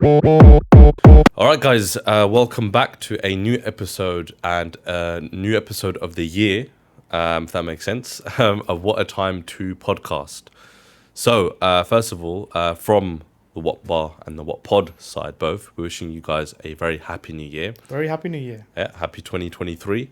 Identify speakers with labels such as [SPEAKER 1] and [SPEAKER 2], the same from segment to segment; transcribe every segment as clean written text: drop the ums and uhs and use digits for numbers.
[SPEAKER 1] All right, guys, welcome back to a new episode and a new episode of the year, if that makes sense, of What a Time to Podcast. So, first of all, from the WhatBar and the WhatPod side both, we're wishing you guys a very happy new year.
[SPEAKER 2] Very happy new year.
[SPEAKER 1] Yeah, happy 2023.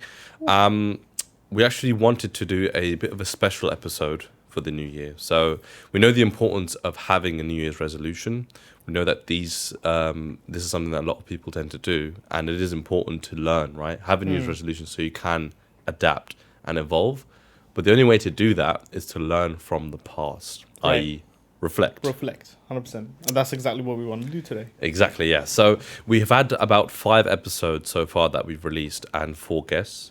[SPEAKER 1] We actually wanted to do a bit of a special episode for the new year. So we know the importance of having a New Year's resolution. We know that this is something that a lot of people tend to do, and it is important to learn, right? Have a New Year's resolution so you can adapt and evolve. But the only way to do that is to learn from the past,
[SPEAKER 2] Right.
[SPEAKER 1] i.e. reflect.
[SPEAKER 2] Reflect, 100%. And that's exactly what we want to do today.
[SPEAKER 1] Exactly, yeah. So we have had about 5 episodes so far that we've released and 4 guests.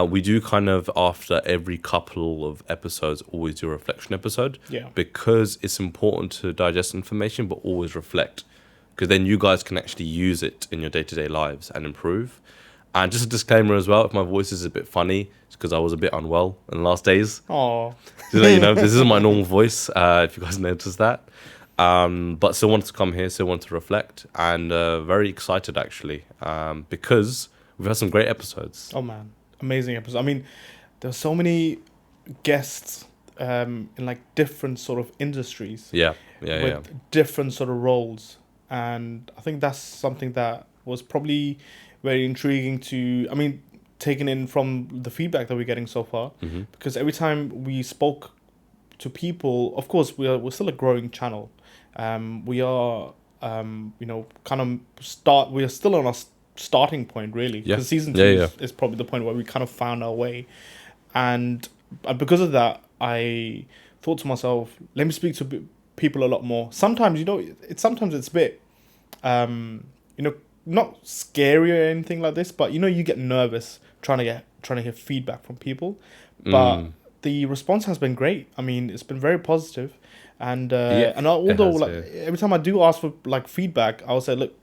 [SPEAKER 1] We do kind of, after every couple of episodes, always do a reflection episode.
[SPEAKER 2] Yeah.
[SPEAKER 1] Because it's important to digest information, but always reflect. Because then you guys can actually use it in your day-to-day lives and improve. And just a disclaimer as well, if my voice is a bit funny, it's because I was a bit unwell in the last days.
[SPEAKER 2] Oh,
[SPEAKER 1] Just to let you know, this isn't my normal voice, if you guys noticed that. But still wanted to come here, still wanted to reflect. And very excited, actually, because we've had some great episodes.
[SPEAKER 2] oh man. Amazing episode. I mean, there's so many guests in like different sort of industries.
[SPEAKER 1] with
[SPEAKER 2] Different sort of roles. And I think that's something that was probably very intriguing to, taken in from the feedback that we're getting so far.
[SPEAKER 1] Mm-hmm.
[SPEAKER 2] Because every time we spoke to people, of course, we're still a growing channel. We are, we are still on a starting point, really.
[SPEAKER 1] Yeah.
[SPEAKER 2] Because season 2 is probably the point where we kind of found our way. And because of that, I thought to myself, let me speak to people a lot more. Sometimes, sometimes it's a bit, not scary or anything like this, but you get nervous trying to hear feedback from people. But the response has been great. I mean, it's been very positive. And although every time I do ask for like feedback, I'll say, look,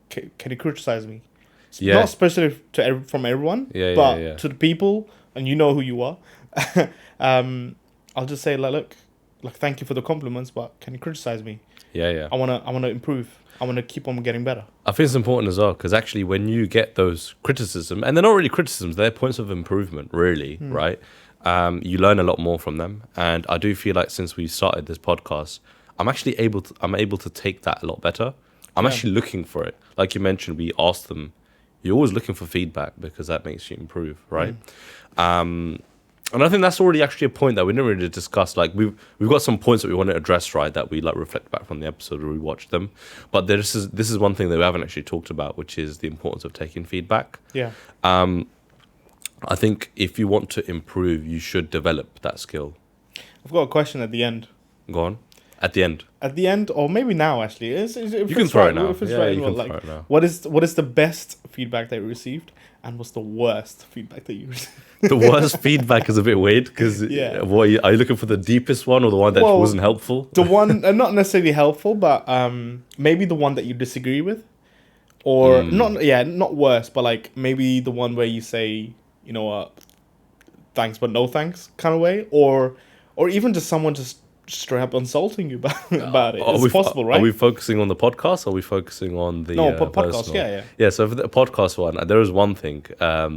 [SPEAKER 2] can you criticize me? Not especially from everyone, but to the people, and you know who you are. I'll just say, look, thank you for the compliments, but can you criticize me? I wanna improve. I wanna keep on getting better.
[SPEAKER 1] I think it's important as well, because actually when you get those criticism, and they're not really criticisms, they're points of improvement, really, right? You learn a lot more from them. And I do feel like since we started this podcast, I'm able to take that a lot better. I'm actually looking for it. Like you mentioned, we asked them. You're always looking for feedback because that makes you improve, right? And I think that's already actually a point that we didn't really discuss. Like we've got some points that we want to address, right? That we like reflect back from the episode or rewatch them. But this is one thing that we haven't actually talked about, which is the importance of taking feedback.
[SPEAKER 2] Yeah.
[SPEAKER 1] I think if you want to improve, you should develop that skill.
[SPEAKER 2] I've got a question at the end.
[SPEAKER 1] Go on. At the end,
[SPEAKER 2] or maybe now actually.
[SPEAKER 1] You can throw it now. Throw it now.
[SPEAKER 2] What is the best feedback that you received, and what's the worst feedback that you received?
[SPEAKER 1] The worst feedback is a bit weird because are you looking for the deepest one or the one that wasn't helpful?
[SPEAKER 2] The one not necessarily helpful, but maybe the one that you disagree with, or not worse, but like maybe the one where you say, thanks but no thanks kind of way, or even just someone just straight up insulting you about it. It's possible, right?
[SPEAKER 1] Are we focusing on the podcast or are we focusing on the
[SPEAKER 2] podcast?
[SPEAKER 1] Personal? Yeah, so for the podcast one, there is one thing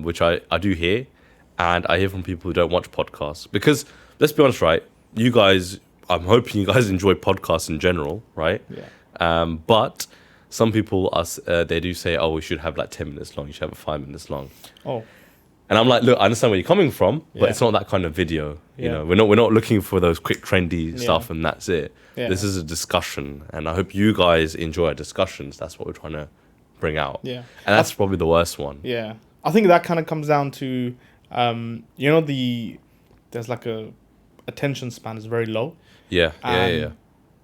[SPEAKER 1] which I do hear, and I hear from people who don't watch podcasts. Because, let's be honest, right? You guys, I'm hoping you guys enjoy podcasts in general, right?
[SPEAKER 2] Yeah.
[SPEAKER 1] But some people, they do say, we should have like 10 minutes long. You should have 5 minutes long.
[SPEAKER 2] Oh.
[SPEAKER 1] And I'm like, look, I understand where you're coming from, but it's not that kind of video. You know, we're not looking for those quick, trendy stuff, and that's it. Yeah. This is a discussion, and I hope you guys enjoy our discussions. That's what we're trying to bring out. Yeah, and that's probably the worst one.
[SPEAKER 2] Yeah, I think that kind of comes down to, there's like attention span is very low.
[SPEAKER 1] Yeah.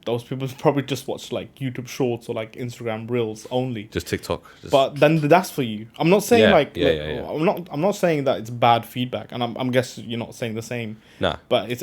[SPEAKER 2] Those people probably just watch like YouTube Shorts or like Instagram Reels only.
[SPEAKER 1] Just TikTok.
[SPEAKER 2] But then that's for you. I'm not saying I'm not saying that it's bad feedback, and I'm guessing you're not saying the same.
[SPEAKER 1] Nah.
[SPEAKER 2] But it's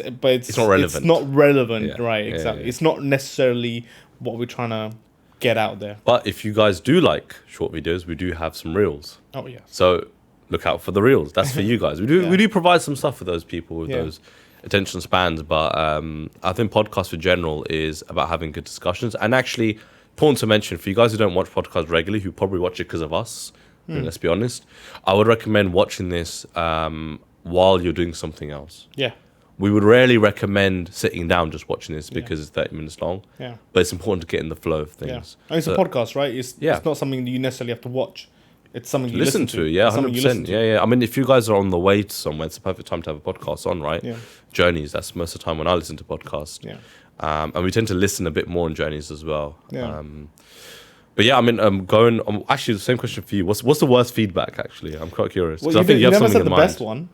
[SPEAKER 1] not relevant.
[SPEAKER 2] It's not relevant, right? Exactly. Yeah. It's not necessarily what we're trying to get out there.
[SPEAKER 1] But if you guys do like short videos, we do have some reels.
[SPEAKER 2] Oh yeah.
[SPEAKER 1] So look out for the reels. That's for you guys. We do provide some stuff for those people with those attention spans, but I think podcast in general is about having good discussions and actually important to mention for you guys who don't watch podcasts regularly, who probably watch it because of us. Let's be honest. I would recommend watching this while you're doing something else.
[SPEAKER 2] Yeah.
[SPEAKER 1] We would rarely recommend sitting down just watching this because it's 30 minutes long.
[SPEAKER 2] Yeah.
[SPEAKER 1] But it's important to get in the flow of things.
[SPEAKER 2] And it's a podcast, right? It's not something you necessarily have to watch. It's something you listen to.
[SPEAKER 1] Yeah, 100%. Yeah. I mean, if you guys are on the way to somewhere, it's the perfect time to have a podcast on, right?
[SPEAKER 2] Yeah.
[SPEAKER 1] Journeys, that's most of the time when I listen to podcasts.
[SPEAKER 2] Yeah.
[SPEAKER 1] And we tend to listen a bit more on journeys as well.
[SPEAKER 2] Yeah.
[SPEAKER 1] But yeah, I mean, actually, the same question for you. What's the worst feedback, actually? I'm quite curious.
[SPEAKER 2] Well,
[SPEAKER 1] I think you have
[SPEAKER 2] never
[SPEAKER 1] something
[SPEAKER 2] said
[SPEAKER 1] in
[SPEAKER 2] the
[SPEAKER 1] mind.
[SPEAKER 2] best one.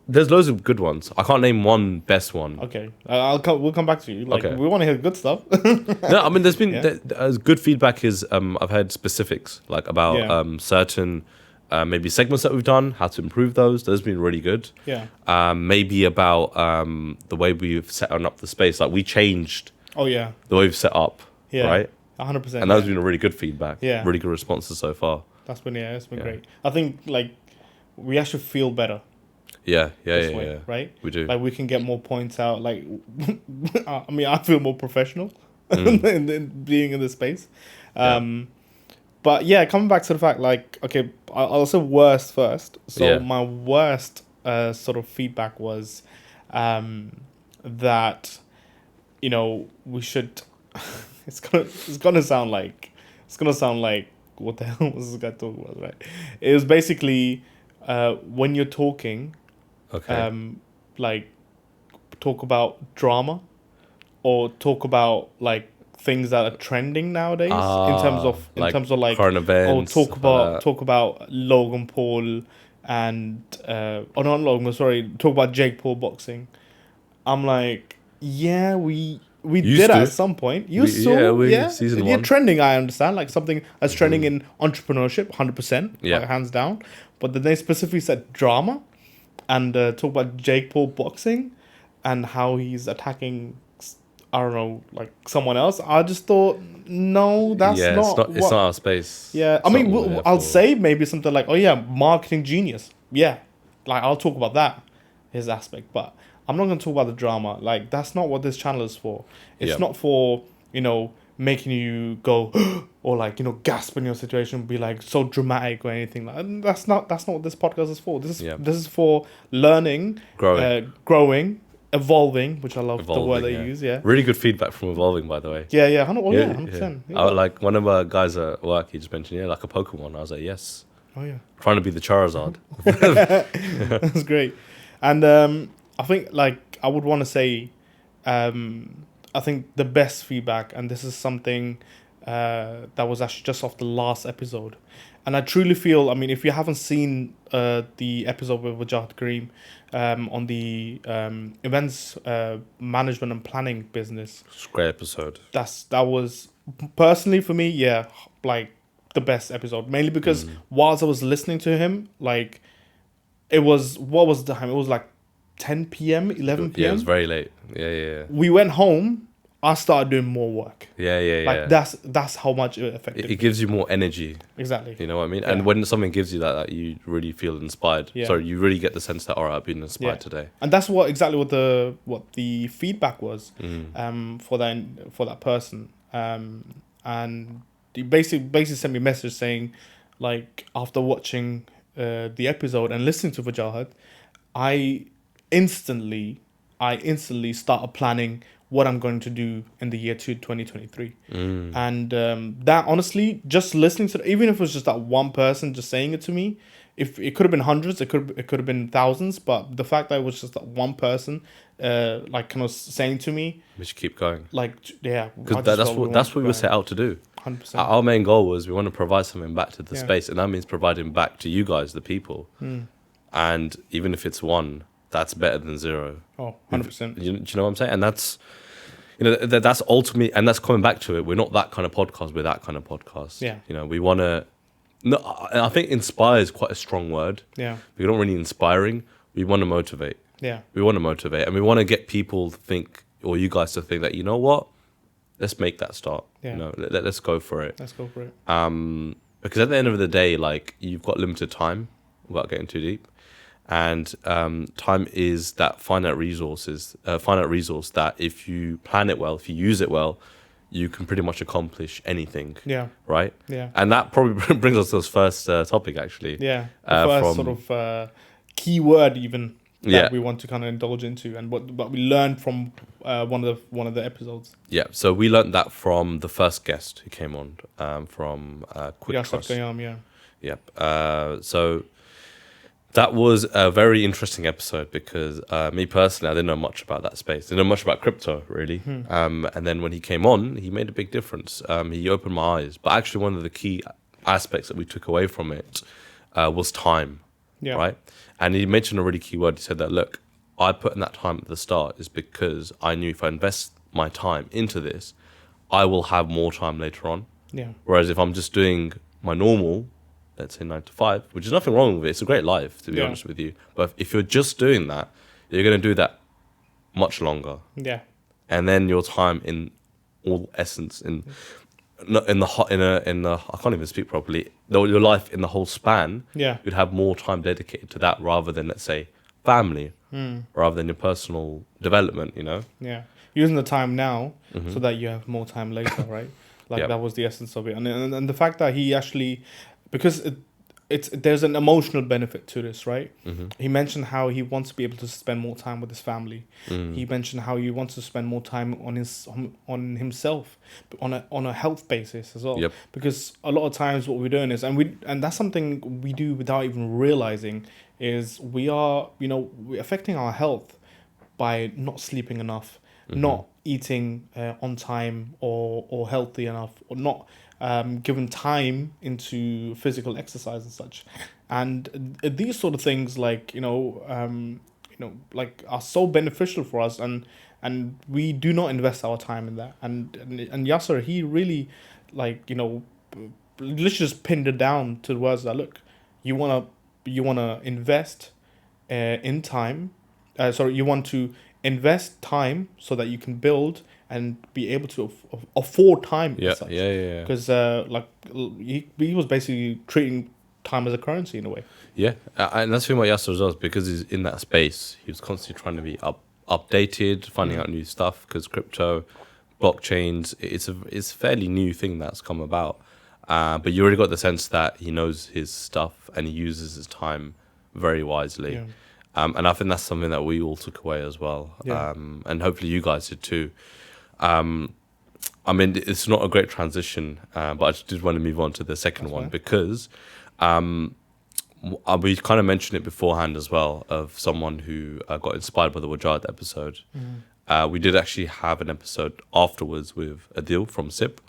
[SPEAKER 1] There's loads of good ones. I can't name one best one.
[SPEAKER 2] Okay, we'll come back to you. Like,
[SPEAKER 1] Okay.
[SPEAKER 2] we want to hear good stuff.
[SPEAKER 1] No, I mean, there's been good feedback is I've heard specifics like about certain maybe segments that we've done, how to improve those. Those have been really good.
[SPEAKER 2] Yeah.
[SPEAKER 1] Maybe about the way we've set up the space. Like we changed
[SPEAKER 2] Oh yeah.
[SPEAKER 1] the way we've set up,
[SPEAKER 2] Yeah.
[SPEAKER 1] right?
[SPEAKER 2] 100%.
[SPEAKER 1] And that's been a really good feedback.
[SPEAKER 2] Yeah.
[SPEAKER 1] Really good responses so far.
[SPEAKER 2] It's been great. I think like we actually feel better.
[SPEAKER 1] Yeah.
[SPEAKER 2] Right?
[SPEAKER 1] We do.
[SPEAKER 2] Like we can get more points out. Like, I mean, I feel more professional in being in this space. But yeah, coming back to the fact, like, okay, I'll say worst first. So my worst sort of feedback was that, you know, we should. it's gonna sound like what the hell was this guy talking about? Right? It was basically when you're talking.
[SPEAKER 1] Okay.
[SPEAKER 2] Like talk about drama or talk about like things that are trending nowadays in terms of like
[SPEAKER 1] current events.
[SPEAKER 2] Or talk about Logan Paul and not Logan, sorry, talk about Jake Paul boxing. I'm like, yeah, we did at some point.
[SPEAKER 1] Season one.
[SPEAKER 2] Trending, I understand, like something that's trending in entrepreneurship, 100%, like, hands down. But then they specifically said drama. And talk about Jake Paul boxing and how he's attacking, I don't know, like someone else. I just thought, no, that's not.
[SPEAKER 1] It's not our space.
[SPEAKER 2] Yeah, I mean, I'll say maybe something like, oh yeah, marketing genius. Yeah, like I'll talk about that, his aspect. But I'm not going to talk about the drama. Like that's not what this channel is for. It's not for, you know, making you go or like, you know, gasp in your situation, be like so dramatic or anything like that. That's not what this podcast is for. This is for learning, growing, evolving, which I love the word they use. Yeah,
[SPEAKER 1] really good feedback from evolving, by the way.
[SPEAKER 2] 100%.
[SPEAKER 1] I like one of our guys at work, he just mentioned like a Pokemon. I was like, yes.
[SPEAKER 2] Oh yeah,
[SPEAKER 1] trying to be the Charizard.
[SPEAKER 2] That's great. And I think like I would want to say I think the best feedback, and this is something that was actually just off the last episode, and I truly feel, I mean, if you haven't seen the episode with Wajad Kareem on the events management and planning business,
[SPEAKER 1] it's a great episode.
[SPEAKER 2] That was personally for me, like the best episode, mainly because whilst I was listening to him, like what was the time? It was like 10 p.m., 11 p.m.
[SPEAKER 1] Yeah, it was very late. Yeah.
[SPEAKER 2] We went home. I started doing more work.
[SPEAKER 1] Yeah.
[SPEAKER 2] That's how much it affected.
[SPEAKER 1] It gives you more energy.
[SPEAKER 2] Exactly.
[SPEAKER 1] You know what I mean?
[SPEAKER 2] Yeah.
[SPEAKER 1] And when something gives you that, you really feel inspired.
[SPEAKER 2] Yeah.
[SPEAKER 1] Sorry, you really get the sense that, all right, I've been inspired today.
[SPEAKER 2] And that's exactly what the feedback was for that person. And he basically sent me a message saying, like, after watching the episode and listening to Vajahad, I instantly started planning what I'm going to do in the year 2023. And that, honestly, just listening to, even if it was just that one person just saying it to me, if it could have been hundreds, it could have been thousands, but the fact that it was just that one person like kind of saying to me,
[SPEAKER 1] we should keep going,
[SPEAKER 2] like, yeah,
[SPEAKER 1] because that's what we were set out to do.
[SPEAKER 2] 100%.
[SPEAKER 1] Our main goal was we want to provide something back to the space, and that means providing back to you guys, the people. And even if it's one, that's better than zero.
[SPEAKER 2] 100%.
[SPEAKER 1] Do you know what I'm saying? And that's, you know, that's ultimately, and that's coming back to it. We're not that kind of podcast. We're that kind of podcast.
[SPEAKER 2] Yeah.
[SPEAKER 1] You know, we want to. No, I think inspire is quite a strong word.
[SPEAKER 2] Yeah.
[SPEAKER 1] We're not really inspiring. We want to motivate.
[SPEAKER 2] Yeah.
[SPEAKER 1] We want to motivate, and we want to get people to think, or you guys to think that, you know what, let's make that start.
[SPEAKER 2] Yeah.
[SPEAKER 1] You know, let's go for it.
[SPEAKER 2] Let's go for it.
[SPEAKER 1] Because at the end of the day, like, you've got limited time without getting too deep. And time is that finite resource that if you plan it well, if you use it well, you can pretty much accomplish anything.
[SPEAKER 2] Yeah.
[SPEAKER 1] Right.
[SPEAKER 2] Yeah.
[SPEAKER 1] And that probably brings us to this first topic, actually.
[SPEAKER 2] Yeah. The first sort of key word even that we want to kind of indulge into, and what we learned from one of the episodes.
[SPEAKER 1] Yeah. So we learned that from the first guest who came on, from Quick Trust.
[SPEAKER 2] Yeah.
[SPEAKER 1] Yep. So that was a very interesting episode because me personally, I didn't know much about that space. Didn't know much about crypto, really. And then when he came on, he made a big difference. He opened my eyes. But actually, one of the key aspects that we took away from it was time.
[SPEAKER 2] Yeah.
[SPEAKER 1] Right. And he mentioned a really key word. He said that, look, I put in that time at the start is because I knew if I invest my time into this, I will have more time later on.
[SPEAKER 2] Yeah.
[SPEAKER 1] Whereas if I'm just doing my normal, let's say 9 to 5, which is nothing wrong with it. It's a great life, to be honest with you. But if you're just doing that, you're going to do that much longer.
[SPEAKER 2] Yeah.
[SPEAKER 1] And then your time in all essence, I can't even speak properly. Your life in the whole span, you'd have more time dedicated to that rather than, let's say, family, rather than your personal development, you know?
[SPEAKER 2] Yeah. Using the time now so that you have more time later, right? Like that was the essence of it. And the fact that he actually, because there's an emotional benefit to this, right? He mentioned how he wants to be able to spend more time with his family. He mentioned how he wants to spend more time on himself, on a health basis as well.
[SPEAKER 1] Yep.
[SPEAKER 2] Because a lot of times what we're doing is, and that's something we do without even realizing, is we're affecting our health by not sleeping enough, not eating on time or healthy enough, or not given time into physical exercise and such. And these sort of things, like like are so beneficial for us, and we do not invest our time in that. And Yasser, he really, literally just pinned it down to the words that, look, you wanna invest in time. You want to invest time so that you can build and be able to afford time.
[SPEAKER 1] Yeah.
[SPEAKER 2] Because he was basically treating time as a currency in a way.
[SPEAKER 1] Yeah, and that's the thing about Yasser was, because he's in that space. He was constantly trying to be updated, finding out new stuff, because crypto, blockchains, it's a fairly new thing that's come about. But you already got the sense that he knows his stuff and he uses his time very wisely.
[SPEAKER 2] Yeah.
[SPEAKER 1] And I think that's something that we all took away as well.
[SPEAKER 2] Yeah.
[SPEAKER 1] And hopefully you guys did too. I mean, it's not a great transition, but I just did want to move on to the second one, because we kind of mentioned it beforehand as well, of someone who got inspired by the Wajad episode. We did actually have an episode afterwards with Adil from SIP,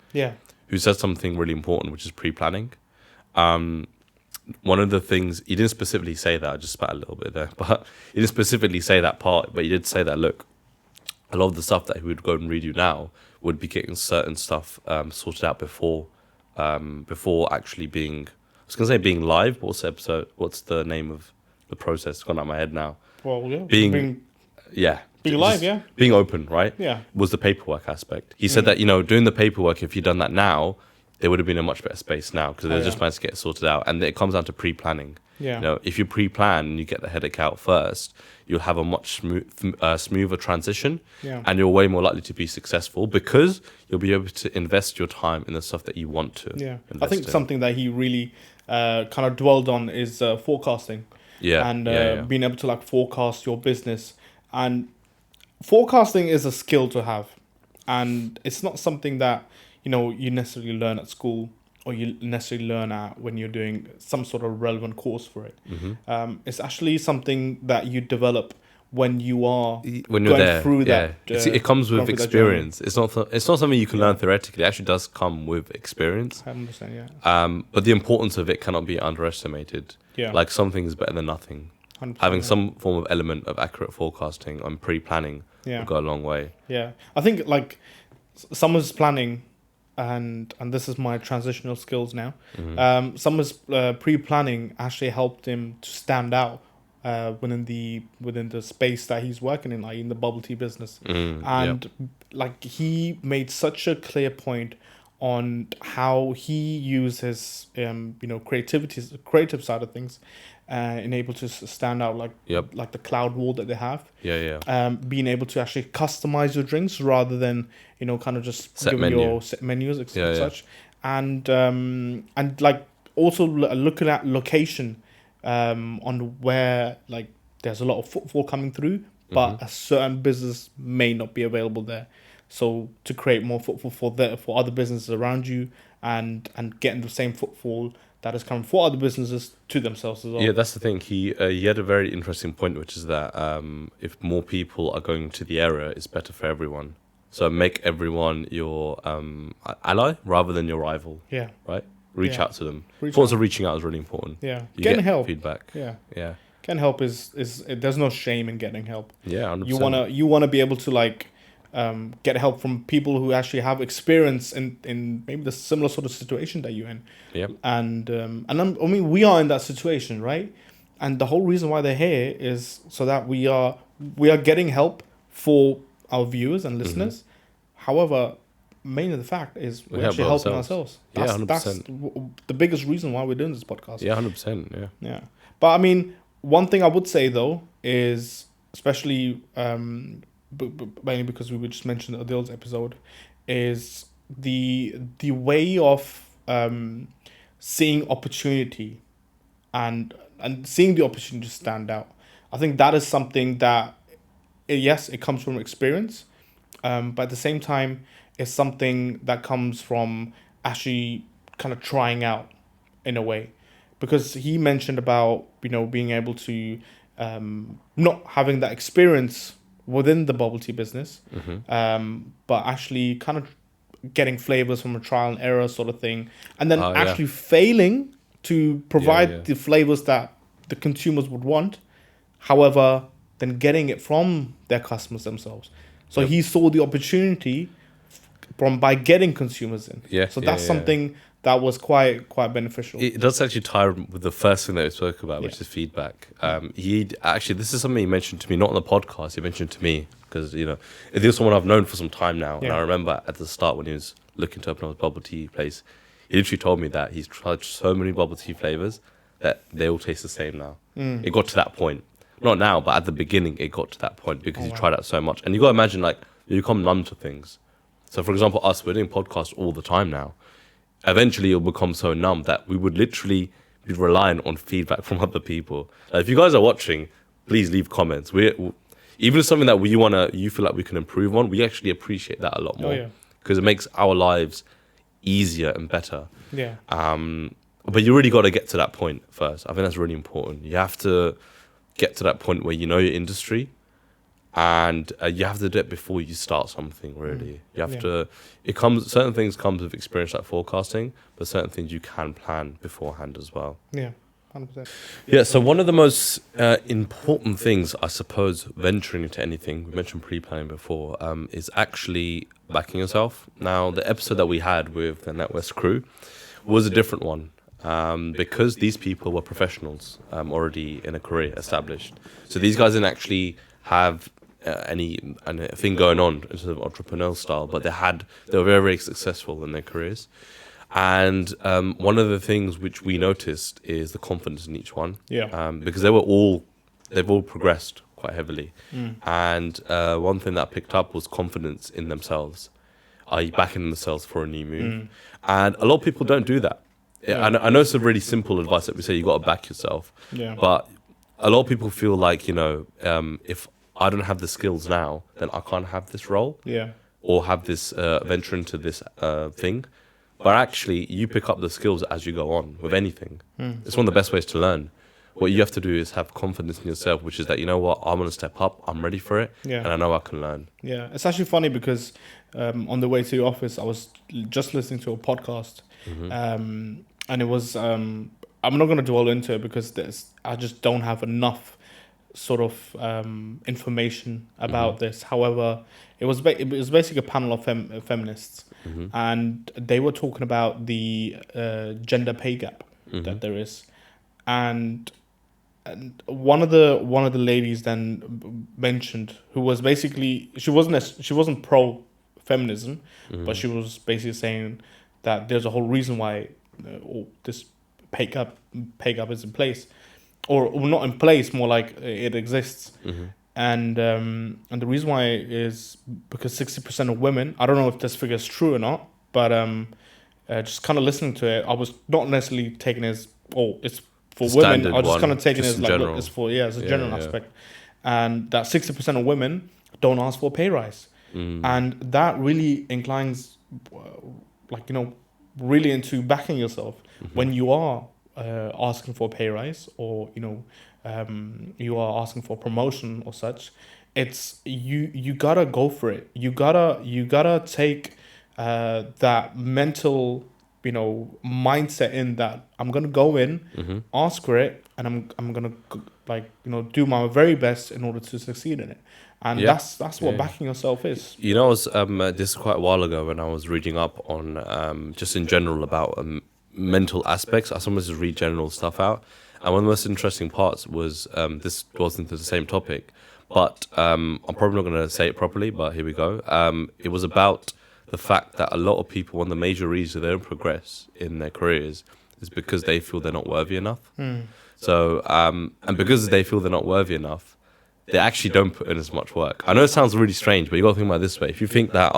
[SPEAKER 1] who said something really important, which is pre-planning. One of the things, he didn't specifically say that, I just spat a little bit there, but he didn't specifically say that part, but he did say that, look, a lot of the stuff that he would go and redo now would be getting certain stuff sorted out before actually being, I was going to say being live, but what's the name of the process? It's gone out of my head now.
[SPEAKER 2] Well, yeah.
[SPEAKER 1] Being live,
[SPEAKER 2] yeah.
[SPEAKER 1] Being open, right?
[SPEAKER 2] Yeah.
[SPEAKER 1] Was the paperwork aspect. He said that, doing the paperwork, if you'd done that now, they would have been in a much better space now, because they're just managed to get it sorted out. And it comes down to pre-planning.
[SPEAKER 2] Yeah.
[SPEAKER 1] If you pre-plan and you get the headache out first, you'll have a much smoother transition, and you're way more likely to be successful, because you'll be able to invest your time in the stuff that you want to.
[SPEAKER 2] Yeah. I think something that he really kind of dwelled on is forecasting.
[SPEAKER 1] Yeah.
[SPEAKER 2] And being able to forecast your business. And forecasting is a skill to have, and it's not something that you necessarily learn at school, or you necessarily learn when you're doing some sort of relevant course for it. It's actually something that you develop when you're
[SPEAKER 1] going there, through that. It comes with experience. It's not something you can learn theoretically. It actually does come with experience.
[SPEAKER 2] I understand.
[SPEAKER 1] But the importance of it cannot be underestimated. Like, something is better than nothing. Having some form of element of accurate forecasting and pre-planning will go a long way.
[SPEAKER 2] Yeah, I think someone's planning. And this is my transitional skills now. Someone's pre-planning actually helped him to stand out within the space that he's working in, in the bubble tea business. He made such a clear point on how he uses creative side of things, and able to stand out like the cloud wall that they have. Being able to actually customize your drinks rather than kind of just giving your set menus and such, and like also looking at location, on where like there's a lot of footfall coming through, but a certain business may not be available there. So to create more footfall for other businesses around you, and getting the same footfall that is coming for other businesses to themselves as well.
[SPEAKER 1] Yeah, that's the thing. He had a very interesting point, which is that if more people are going to the area, it's better for everyone. So make everyone your ally rather than your rival.
[SPEAKER 2] Yeah.
[SPEAKER 1] Right? Reach out to them. Also, reaching out is really important.
[SPEAKER 2] Yeah.
[SPEAKER 1] Getting
[SPEAKER 2] help.
[SPEAKER 1] Feedback.
[SPEAKER 2] Yeah.
[SPEAKER 1] Yeah.
[SPEAKER 2] Getting help is there's no shame in getting help.
[SPEAKER 1] Yeah, 100%.
[SPEAKER 2] You wanna be able to like get help from people who actually have experience in maybe the similar sort of situation that you're in.
[SPEAKER 1] Yeah.
[SPEAKER 2] And we are in that situation, right? And the whole reason why they're here is so that we are getting help for our viewers and listeners. However, mainly the fact is we're actually helping ourselves. That's
[SPEAKER 1] 100%.
[SPEAKER 2] The biggest reason why we're doing this podcast.
[SPEAKER 1] Yeah, 100%.
[SPEAKER 2] Yeah. But I mean, one thing I would say though is, especially mainly because we just mentioned the old episode, is the way of seeing opportunity and seeing the opportunity stand out. I think that is something that, yes, it comes from experience, but at the same time, it's something that comes from actually kind of trying out in a way. Because he mentioned about, being able to not having that experience within the bubble tea business, but actually kind of getting flavors from a trial and error sort of thing, and then actually failing to provide the flavors that the consumers would want. However, then getting it from their customers themselves. So he saw the opportunity by getting consumers in. So that's something that was quite beneficial.
[SPEAKER 1] It does actually tie with the first thing that we spoke about, which is feedback. This is something he mentioned to me, not on the podcast. He mentioned to me because if there's someone I've known for some time now, and I remember at the start when he was looking to open up his bubble tea place, he literally told me that he's tried so many bubble tea flavors that they all taste the same now. It got to that point, not now, but at the beginning, it got to that point because he tried out so much, and you got to imagine like you become numb to things. So, for example, we're doing podcasts all the time now. Eventually, you'll become so numb that we would literally be relying on feedback from other people. If you guys are watching, please leave comments. Even if it's something that you feel like we can improve on, we actually appreciate that a lot more because it makes our lives easier and better.
[SPEAKER 2] Yeah.
[SPEAKER 1] But you really got to get to that point first. I think that's really important. You have to get to that point where you know your industry. And you have to do it before you start something, really. You have to... Certain things come with experience like forecasting, but certain things you can plan beforehand as well.
[SPEAKER 2] Yeah, 100%.
[SPEAKER 1] Yeah, so one of the most important things, I suppose, venturing into anything, we mentioned pre-planning before, is actually backing yourself. Now, the episode that we had with the NatWest crew was a different one. Because these people were professionals already in a career established. So these guys didn't actually have... anything going on in sort of entrepreneurial style, but they were very, very successful in their careers. And one of the things which we noticed is the confidence in each one. Because they've all progressed quite heavily. And one thing that I picked up was confidence in themselves, i.e. backing themselves for a new move. And a lot of people don't do that. I know it's a really simple advice that we say you got to back yourself. But a lot of people feel like, if I don't have the skills now, then I can't have this role or have this venture into this thing. But actually, you pick up the skills as you go on with anything. It's one of the best ways to learn. What you have to do is have confidence in yourself, which is that, I'm going to step up, I'm ready for it, and I know I can learn.
[SPEAKER 2] Yeah, it's actually funny because on the way to the office, I was just listening to a podcast, and it was, I'm not going to dwell into it because I just don't have enough sort of information about this. However, it was basically a panel of feminists, and they were talking about the gender pay gap that there is, and one of the ladies then mentioned, who was basically she wasn't pro feminism, but she was basically saying that there's a whole reason why all this pay gap is in place, or not in place, more like it exists. And the reason why is because 60% of women, I don't know if this figure is true or not, but just kind of listening to it, I was not necessarily taking it as, it's for women. I was just kind of taking it as like, look, it's for, it's a general aspect. And that 60% of women don't ask for a pay rise. And that really inclines, like, really into backing yourself when you are asking for a pay rise, or, you are asking for promotion or such. It's you gotta go for it. You gotta take that mental mindset in that I'm gonna go in, ask for it, and I'm gonna do my very best in order to succeed in it. And that's what backing yourself is.
[SPEAKER 1] I was this quite a while ago when I was reading up on just in general about mental aspects. I sometimes just read general stuff out, and one of the most interesting parts was this goes into the same topic, but I'm probably not going to say it properly, but here we go. It was about the fact that a lot of people, one of the major reasons they don't progress in their careers is because they feel they're not worthy enough. So and because they feel they're not worthy enough, they actually don't put in as much work. I know it sounds really strange, but you got to think about it this way. If you think that,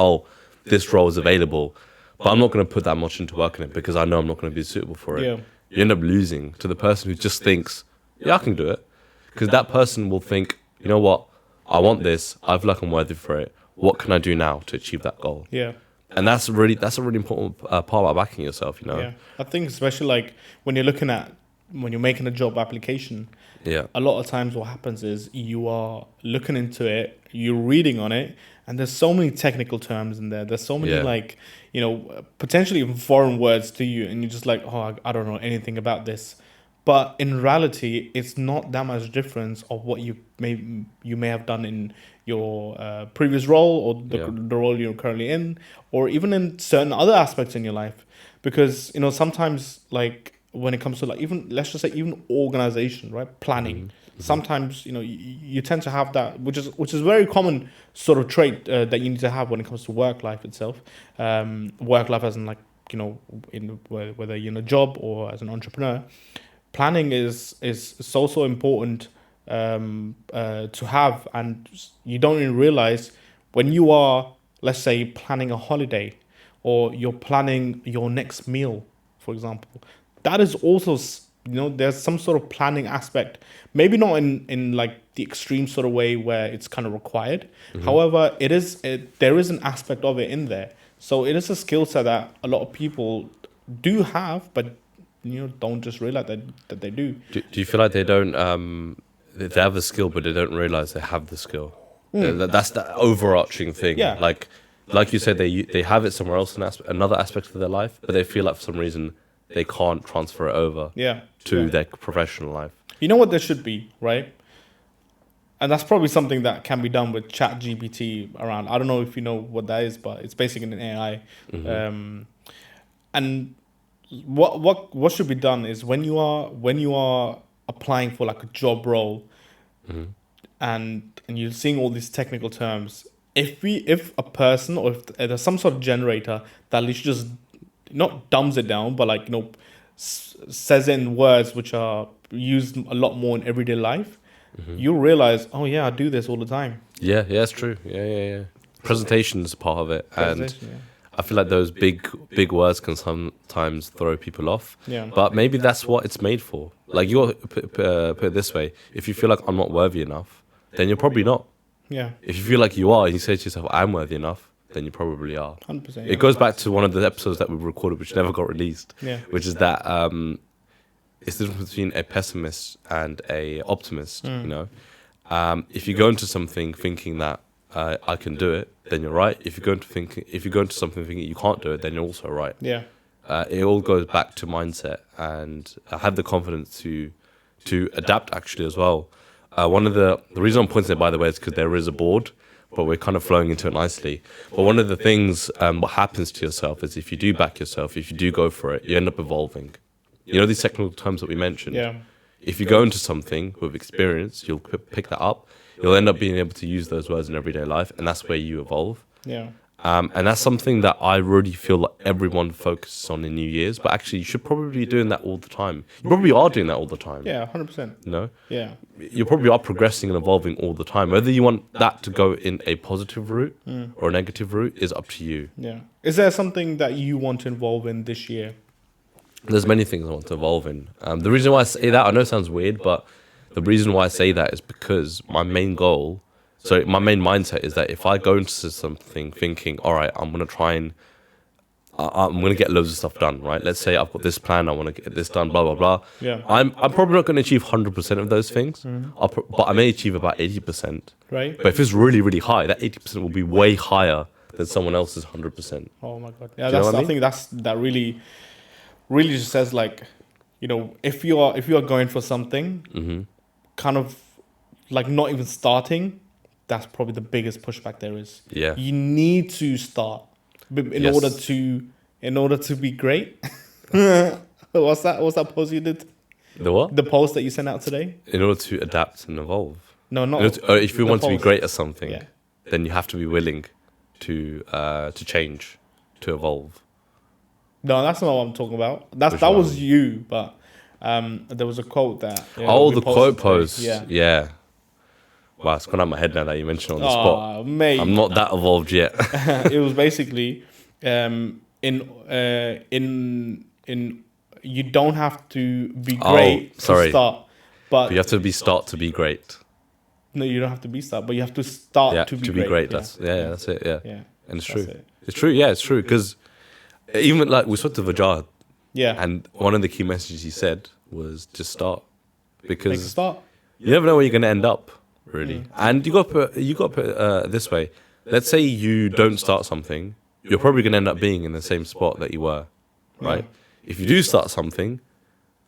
[SPEAKER 1] this role is available, but I'm not going to put that much into work in it because I know I'm not going to be suitable for it, you end up losing to the person who just thinks, I can do it. Because that person will think, you know what, I want this, I feel like I'm worthy for it. What can I do now to achieve that goal? And that's a really important part about backing yourself,
[SPEAKER 2] I think especially like when you're making a job application, a lot of times what happens is you are looking into it, you're reading on it, and there's so many technical terms in there. There's so many potentially even foreign words to you, and you're just like, I don't know anything about this. But in reality, it's not that much difference of what you may have done in your previous role, or the role you're currently in, or even in certain other aspects in your life. Because sometimes, like, when it comes to like let's just say even organization, right? Planning. Sometimes you tend to have that, which is very common sort of trait that you need to have when it comes to work life itself. Work life as in like in whether you're in a job or as an entrepreneur, planning is so important to have, and you don't even realize when you are, let's say, planning a holiday, or you're planning your next meal, for example. That is also, there's some sort of planning aspect. Maybe not in like the extreme sort of way where it's kind of required. However, there is an aspect of it in there. So it is a skill set that a lot of people do have, but don't just realize that they do.
[SPEAKER 1] Do you feel like they don't? They have the skill, but they don't realize they have the skill. That's the overarching thing. Like you said, they have it somewhere else in another aspect of their life, but they feel like for some reason they can't transfer it over to their professional life.
[SPEAKER 2] You know what there should be, right? And that's probably something that can be done with ChatGPT around. I don't know if you know what that is, but it's basically an AI. And what should be done is when you are applying for like a job role, and you're seeing all these technical terms, if a person, or if there's some sort of generator that literally just not dumbs it down, but like says it in words which are used a lot more in everyday life, you'll realize, I do this all the time.
[SPEAKER 1] It's true. Presentation is part of it, and I feel like those big words can sometimes throw people off. But maybe that's what it's made for. Like, you got to put it this way: if you feel like I'm not worthy enough, then you're probably not. If you feel like you are, and you say to yourself, I'm worthy enough, then you probably are.
[SPEAKER 2] 100%.
[SPEAKER 1] It goes back to one of the episodes that we recorded, which never got released, which is that it's the difference between a pessimist and a optimist. If you go into something thinking that I can do it, then you're right. If you go into something thinking you can't do it, then you're also right. It all goes back to mindset, and have the confidence to adapt actually as well. One of the reason I'm pointing it, by the way, is because there is a board, but we're kind of flowing into it nicely. But one of the things, what happens to yourself is if you do back yourself, if you do go for it, you end up evolving. These technical terms that we mentioned. If you go into something with experience, you'll pick that up. You'll end up being able to use those words in everyday life, and that's where you evolve. And that's something that I really feel like everyone focuses on in New Year's. But actually, you should probably be doing that all the time. You probably are doing that all the time.
[SPEAKER 2] Yeah, 100%.
[SPEAKER 1] You know?
[SPEAKER 2] Yeah.
[SPEAKER 1] You probably are progressing and evolving all the time. Whether you want that to go in a positive route or a negative route is up to you.
[SPEAKER 2] Yeah. Is there something that you want to involve in this year?
[SPEAKER 1] There's many things I want to evolve in. The reason why I say that, I know it sounds weird, but the reason why I say that is because my main mindset is that if I go into something thinking, all right, I'm going to try and I'm going to get loads of stuff done, right? Let's say I've got this plan, I want to get this done, blah, blah, blah.
[SPEAKER 2] Yeah.
[SPEAKER 1] I'm probably not going to achieve 100% of those things, but I may achieve about 80%.
[SPEAKER 2] Right.
[SPEAKER 1] But if it's really, really high, that 80% will be way higher than someone else's 100%.
[SPEAKER 2] Oh my God. Yeah,
[SPEAKER 1] Do you know what I
[SPEAKER 2] I
[SPEAKER 1] mean?
[SPEAKER 2] think that really just says like, you know, if you are going for something, kind of like not even starting, that's probably the biggest pushback there is.
[SPEAKER 1] Yeah.
[SPEAKER 2] You need to start in order to be great. What's that post you did?
[SPEAKER 1] The what?
[SPEAKER 2] The post that you sent out today?
[SPEAKER 1] In order to adapt and evolve.
[SPEAKER 2] No, not.
[SPEAKER 1] If you want to be
[SPEAKER 2] post.
[SPEAKER 1] great at something,
[SPEAKER 2] Yeah.
[SPEAKER 1] then you have to be willing to change, to evolve.
[SPEAKER 2] No, that's not what I'm talking about. That
[SPEAKER 1] one?
[SPEAKER 2] was you, but there was a quote that.
[SPEAKER 1] Oh,
[SPEAKER 2] we
[SPEAKER 1] the
[SPEAKER 2] posted
[SPEAKER 1] quote
[SPEAKER 2] today.
[SPEAKER 1] post.
[SPEAKER 2] Yeah.
[SPEAKER 1] Yeah. Wow, it's gone out of my head now that you mentioned it on the spot.
[SPEAKER 2] Mate.
[SPEAKER 1] I'm not that evolved yet.
[SPEAKER 2] It was basically in you don't have to be great to start, but
[SPEAKER 1] You have to start to be great.
[SPEAKER 2] no, you don't have to be start, but you have to start
[SPEAKER 1] Yeah,
[SPEAKER 2] to be great.
[SPEAKER 1] That's that's it. Yeah,
[SPEAKER 2] Yeah.
[SPEAKER 1] and it's
[SPEAKER 2] That's
[SPEAKER 1] true.
[SPEAKER 2] it.
[SPEAKER 1] It's true. Yeah, it's true. Because even like we spoke to Vajad,
[SPEAKER 2] Yeah.
[SPEAKER 1] and one of the key messages he said was just start,
[SPEAKER 2] Make a
[SPEAKER 1] because
[SPEAKER 2] start.
[SPEAKER 1] you never know where you're going to end up, really. And you got to put this way. Let's say you don't start something, you're probably going to end up being in the same spot that you were, right? If you do start something,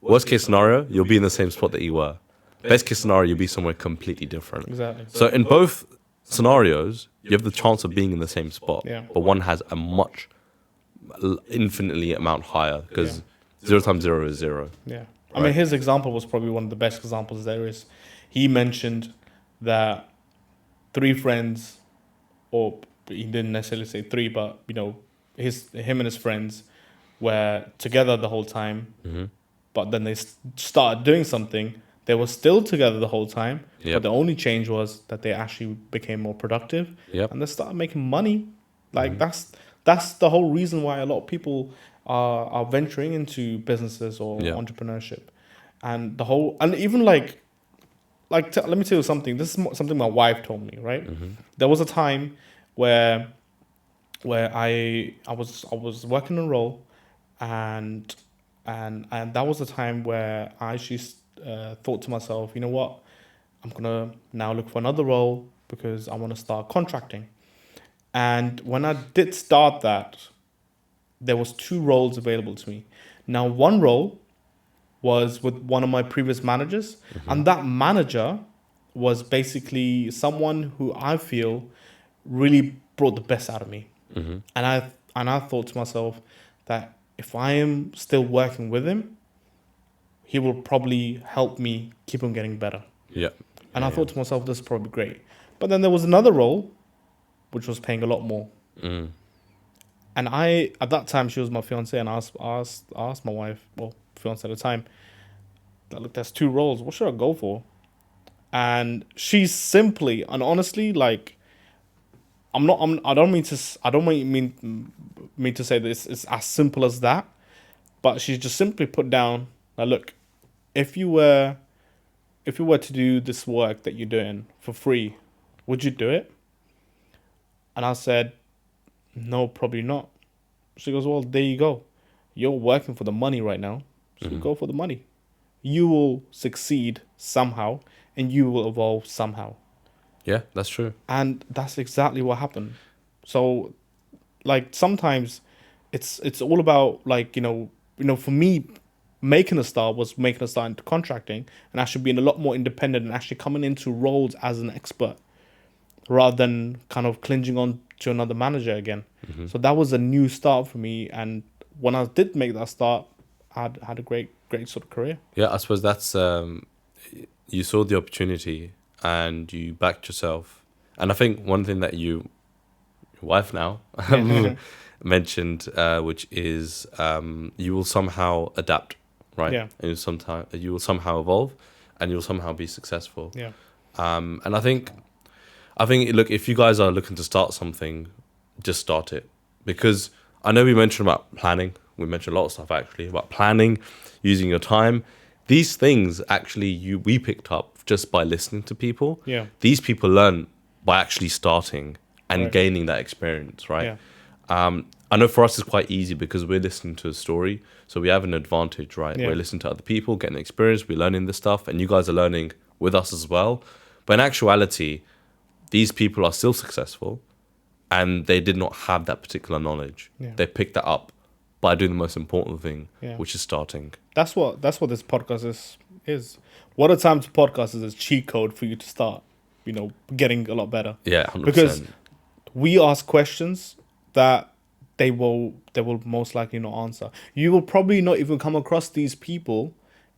[SPEAKER 1] worst case scenario, you'll be in the same spot that you were. Best case scenario, you'll be somewhere completely different.
[SPEAKER 2] Exactly.
[SPEAKER 1] So in both scenarios, you have the chance of being in the same spot,
[SPEAKER 2] Yeah.
[SPEAKER 1] but one has a much infinitely amount higher, because 0 times 0 is 0.
[SPEAKER 2] Yeah. I mean, his example was probably one of the best examples there is. He mentioned that 3 friends, or he didn't necessarily say 3, but, you know, him and his friends were together the whole time, but then they started doing something. They were still together the whole time, but the only change was that they actually became more productive, and they started making money. Like that's the whole reason why a lot of people are venturing into businesses or entrepreneurship, and even let me tell you something. This is something my wife told me. Right, there was a time where I was working a role, and that was a time where I actually thought to myself, you know what, I'm gonna now look for another role because I want to start contracting. And when I did start that, there was 2 roles available to me. Now, one role was with one of my previous managers, and that manager was basically someone who I feel really brought the best out of me. And I thought to myself that if I am still working with him, he will probably help me keep on getting better. And I thought to myself, this is probably great. But then there was another role which was paying a lot more. And at that time, she was my fiance, and I asked my wife, well, fiance at the time, that look, there's 2 roles. What should I go for? And she simply and honestly, like, I don't mean to say this is as simple as that, but she just simply put down, now look, if you were to do this work that you're doing for free, would you do it? And I said, no, probably not. She goes, well, there you go. You're working for the money right now. So go for the money. You will succeed somehow, and you will evolve somehow.
[SPEAKER 1] Yeah, that's true.
[SPEAKER 2] And that's exactly what happened. So, like, sometimes it's all about, like, you know, for me, making a start into contracting and actually being a lot more independent and actually coming into roles as an expert, rather than kind of clinging on to another manager again. So that was a new start for me. And when I did make that start, I had a great sort of career.
[SPEAKER 1] Yeah, I suppose that's, you saw the opportunity and you backed yourself. And I think one thing that wife now mentioned, which is you will somehow adapt, right?
[SPEAKER 2] Yeah.
[SPEAKER 1] And you will somehow evolve, and you'll somehow be successful.
[SPEAKER 2] Yeah.
[SPEAKER 1] And I think, look, if you guys are looking to start something, just start it. Because I know we mentioned about planning. We mentioned a lot of stuff actually about planning, using your time. These things actually we picked up just by listening to people.
[SPEAKER 2] Yeah.
[SPEAKER 1] These people learn by actually starting and
[SPEAKER 2] Right.
[SPEAKER 1] gaining that experience, right?
[SPEAKER 2] Yeah.
[SPEAKER 1] I know for us it's quite easy because we're listening to a story, so we have an advantage, right?
[SPEAKER 2] Yeah.
[SPEAKER 1] We're listening to other people, getting experience, we're learning this stuff, and you guys are learning with us as well. But in actuality, these people are still successful, and they did not have that particular knowledge.
[SPEAKER 2] Yeah.
[SPEAKER 1] They picked that up by doing the most important thing,
[SPEAKER 2] Yeah.
[SPEAKER 1] which is starting.
[SPEAKER 2] That's what this podcast is. What a time to podcast is a cheat code for you to start, getting a lot better.
[SPEAKER 1] Yeah, 100%.
[SPEAKER 2] Because we ask questions that they will most likely not answer. You will probably not even come across these people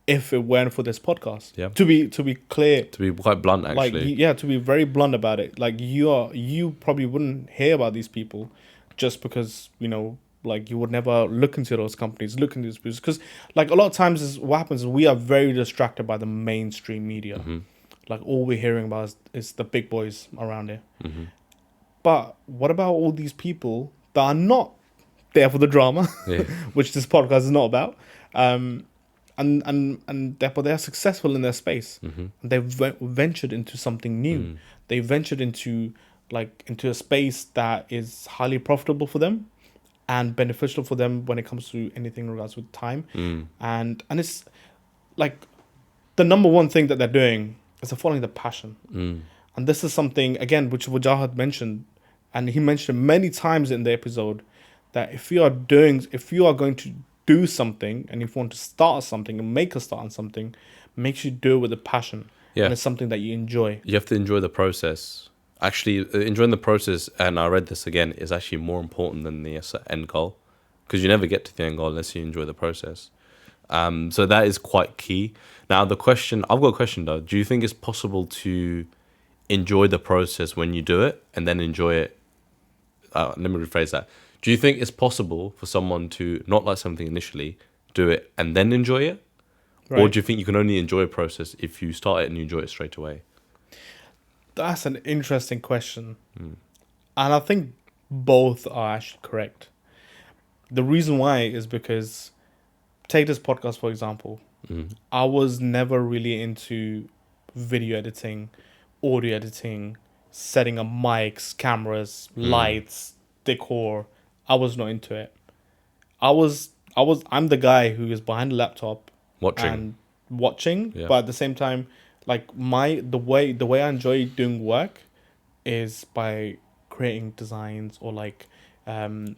[SPEAKER 2] if it weren't for this podcast. Yeah. To be clear.
[SPEAKER 1] To be quite blunt, actually.
[SPEAKER 2] To be very blunt about it. Like you probably wouldn't hear about these people just because, you would never look into those companies, look into these people. Because a lot of times what happens is we are very distracted by the mainstream media.
[SPEAKER 1] Mm-hmm.
[SPEAKER 2] All we're hearing about is the big boys around here.
[SPEAKER 1] Mm-hmm.
[SPEAKER 2] But what about all these people that are not there for the drama, which this podcast is not about, and but they are successful in their space.
[SPEAKER 1] Mm-hmm.
[SPEAKER 2] And they've ventured into something new.
[SPEAKER 1] Mm.
[SPEAKER 2] They ventured into a space that is highly profitable for them and beneficial for them when it comes to anything in regards with time.
[SPEAKER 1] Mm.
[SPEAKER 2] And it's the number one thing that they're doing is they're following the passion.
[SPEAKER 1] Mm.
[SPEAKER 2] And this is something, again, which Wajah mentioned, and he mentioned many times in the episode, that if you are going to do something, and if you want to start something and make a start on something, make sure you do it with a passion.
[SPEAKER 1] Yeah.
[SPEAKER 2] And it's something that you enjoy.
[SPEAKER 1] You have to enjoy the process. Actually, enjoying the process, and I read this again, is actually more important than the end goal. Because you never get to the end goal unless you enjoy the process. So that is quite key. Now, I've got a question though. Do you think it's possible to enjoy the process when you do it and then enjoy it? Let me rephrase that. Do you think it's possible for someone to not like something initially, do it, and then enjoy it? Right. Or do you think you can only enjoy a process if you start it and you enjoy it straight away?
[SPEAKER 2] That's an interesting question. And I think both are actually correct. The reason why is because, take this podcast, for example. I was never really into video editing, audio editing, setting up mics, cameras, lights, decor. I was not into it. I'm the guy who is behind the laptop watching,
[SPEAKER 1] yeah.
[SPEAKER 2] But at the same time, the way I enjoy doing work is by creating designs or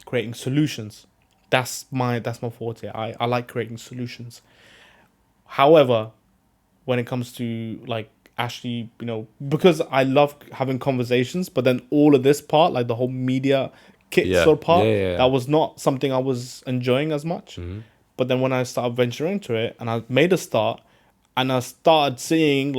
[SPEAKER 2] creating solutions. That's my forte. I like creating solutions. However, when it comes to actually, because I love having conversations, but then all of this part, the whole media kit sort of part, that was not something I was enjoying as much. But then when I started venturing into it and I made a start and I started seeing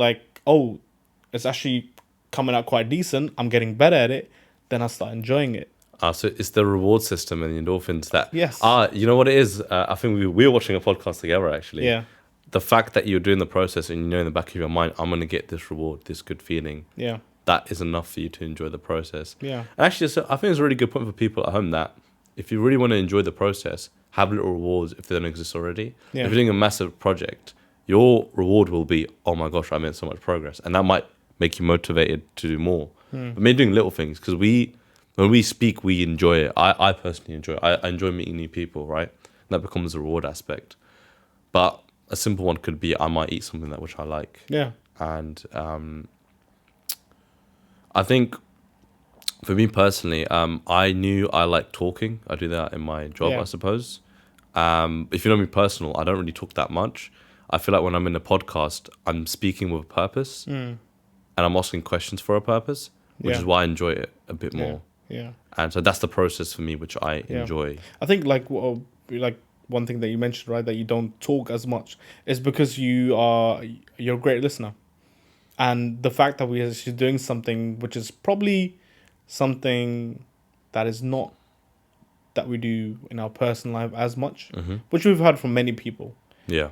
[SPEAKER 2] it's actually coming out quite decent, I'm getting better at it, then I start enjoying it.
[SPEAKER 1] So it's the reward system and the endorphins that...
[SPEAKER 2] Yes.
[SPEAKER 1] You know what it is? I think we were watching a podcast together, actually.
[SPEAKER 2] Yeah.
[SPEAKER 1] The fact that you're doing the process and you know in the back of your mind, I'm going to get this reward, this good feeling.
[SPEAKER 2] Yeah.
[SPEAKER 1] That is enough for you to enjoy the process.
[SPEAKER 2] Yeah.
[SPEAKER 1] Actually, I think it's a really good point for people at home that if you really want to enjoy the process, have little rewards if they don't exist already.
[SPEAKER 2] Yeah.
[SPEAKER 1] If you're doing a massive project, your reward will be, oh my gosh, I made so much progress. And that might make you motivated to do more. But maybe doing little things, because when we speak, we enjoy it. I personally enjoy it. I enjoy meeting new people, right? That becomes a reward aspect. But a simple one could be I might eat something which I like.
[SPEAKER 2] Yeah.
[SPEAKER 1] And I think for me personally, I knew I like talking. I do that in my job, I suppose. If you know me personal, I don't really talk that much. I feel like when I'm in a podcast, I'm speaking with a purpose and I'm asking questions for a purpose, which is why I enjoy it a bit more.
[SPEAKER 2] Yeah.
[SPEAKER 1] And so that's the process for me, which I enjoy.
[SPEAKER 2] I think one thing that you mentioned, right, that you don't talk as much is because you're a great listener. And the fact that we're actually doing something which is probably something that is not that we do in our personal life as much, which we've heard from many people.
[SPEAKER 1] Yeah.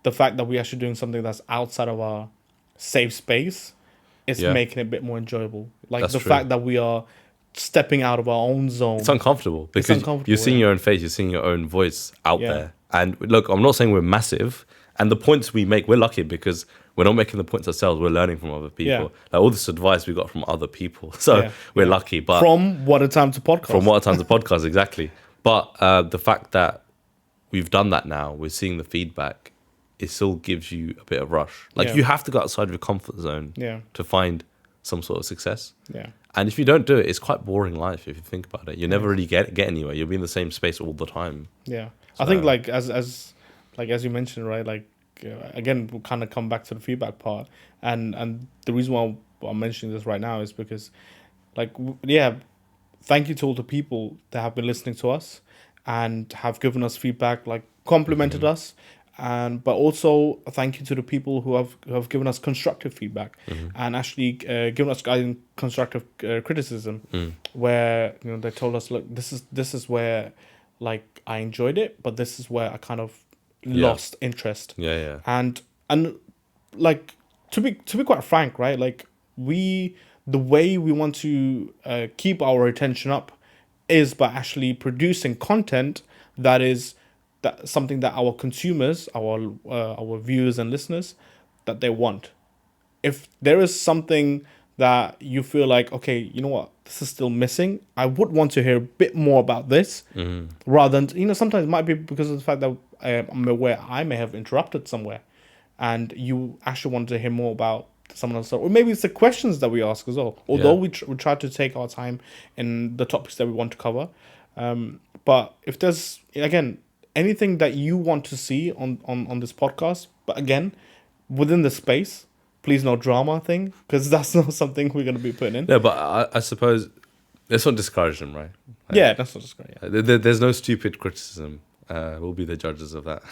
[SPEAKER 2] The fact that we're actually doing something that's outside of our safe space is making it a bit more enjoyable. Like
[SPEAKER 1] That's
[SPEAKER 2] the
[SPEAKER 1] true.
[SPEAKER 2] fact that we are stepping out of our own zone.
[SPEAKER 1] It's uncomfortable because you're seeing your own face, you're seeing your own voice out there. And look, I'm not saying we're massive. And the points we make, we're lucky because we're not making the points ourselves. We're learning from other people.
[SPEAKER 2] Yeah.
[SPEAKER 1] Like all this advice we got from other people. So we're lucky. But
[SPEAKER 2] from What a Time to Podcast.
[SPEAKER 1] From What a Time to Podcast, exactly. But the fact that we've done that now, we're seeing the feedback, it still gives you a bit of rush. Like you have to go outside of your comfort zone to find some sort of success.
[SPEAKER 2] Yeah.
[SPEAKER 1] And if you don't do it, it's quite boring life if you think about it. You never really get anywhere. You'll be in the same space all the time.
[SPEAKER 2] Yeah. So, I think like as you mentioned, right? Like again, we'll kind of come back to the feedback part, and the reason why I'm mentioning this right now is because, like, thank you to all the people that have been listening to us and have given us feedback, like complimented us, but also thank you to the people who have given us constructive feedback and actually given us constructive criticism, where they told us, look, this is where like I enjoyed it, but this is where I kind of lost interest. And like to be quite frank, right? Like the way we want to keep our attention up is by actually producing content that is something that our consumers, our viewers and listeners, that they want. If there is something that you feel like, okay, you know what, this is still missing, I would want to hear a bit more about this, rather than, sometimes it might be because of the fact that I'm aware I may have interrupted somewhere, and you actually want to hear more about someone else, or maybe it's the questions that we ask as well. Although we try to take our time in the topics that we want to cover, but if there's again anything that you want to see on this podcast, but again within the space, please no drama thing, because that's not something we're going to be putting in.
[SPEAKER 1] Yeah, but I suppose let's not discourage them, right?
[SPEAKER 2] Like, that's not discouraging.
[SPEAKER 1] There's no stupid criticism. We'll be the judges of that.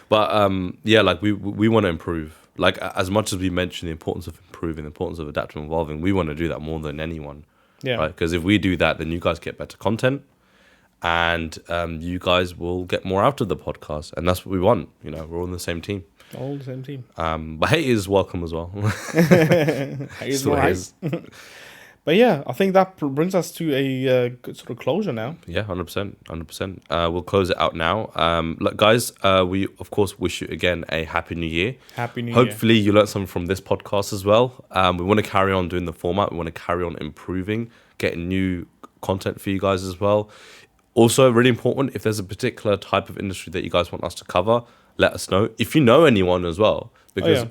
[SPEAKER 1] But like we want to improve. Like as much as we mention the importance of improving, the importance of adapting and evolving, we want to do that more than anyone. Yeah. Right? Because if we do that, then you guys get better content, and you guys will get more out of the podcast, and that's what we want. We're all on the same team.
[SPEAKER 2] All the same team.
[SPEAKER 1] But hate is welcome as well.
[SPEAKER 2] Hate is nice. But yeah, I think that brings us to a good sort of closure now.
[SPEAKER 1] Yeah, 100%. We'll close it out now. Look, guys, we of course wish you again a happy new year.
[SPEAKER 2] Happy new year.
[SPEAKER 1] Hopefully you learned something from this podcast as well. We want to carry on doing the format. We want to carry on improving, getting new content for you guys as well. Also, really important, if there's a particular type of industry that you guys want us to cover, let us know. If you know anyone as well, because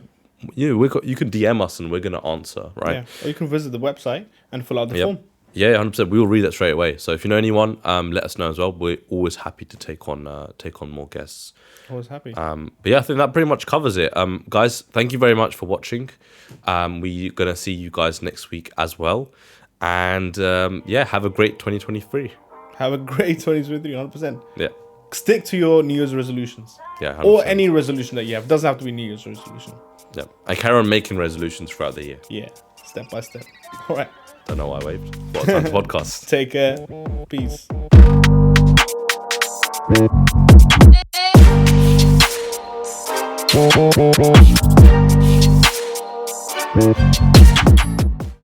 [SPEAKER 1] you can DM us and we're going to answer, right?
[SPEAKER 2] Yeah. Or you can visit the website and fill out the form.
[SPEAKER 1] Yeah, 100%. We will read that straight away. So if you know anyone, let us know as well. We're always happy to take on more guests.
[SPEAKER 2] Always happy.
[SPEAKER 1] But yeah, I think that pretty much covers it. Guys, thank you very much for watching. We're going to see you guys next week as well. And have a great 2023.
[SPEAKER 2] Have a great 2023, 100%.
[SPEAKER 1] Yeah.
[SPEAKER 2] Stick to your New Year's resolutions.
[SPEAKER 1] Yeah, 100%.
[SPEAKER 2] Or any resolution that you have. It doesn't have to be New Year's resolution.
[SPEAKER 1] Yeah. I carry on making resolutions throughout the year.
[SPEAKER 2] Yeah. Step by step. All right.
[SPEAKER 1] Don't know why I waved. What a time to podcast.
[SPEAKER 2] Take care. Peace.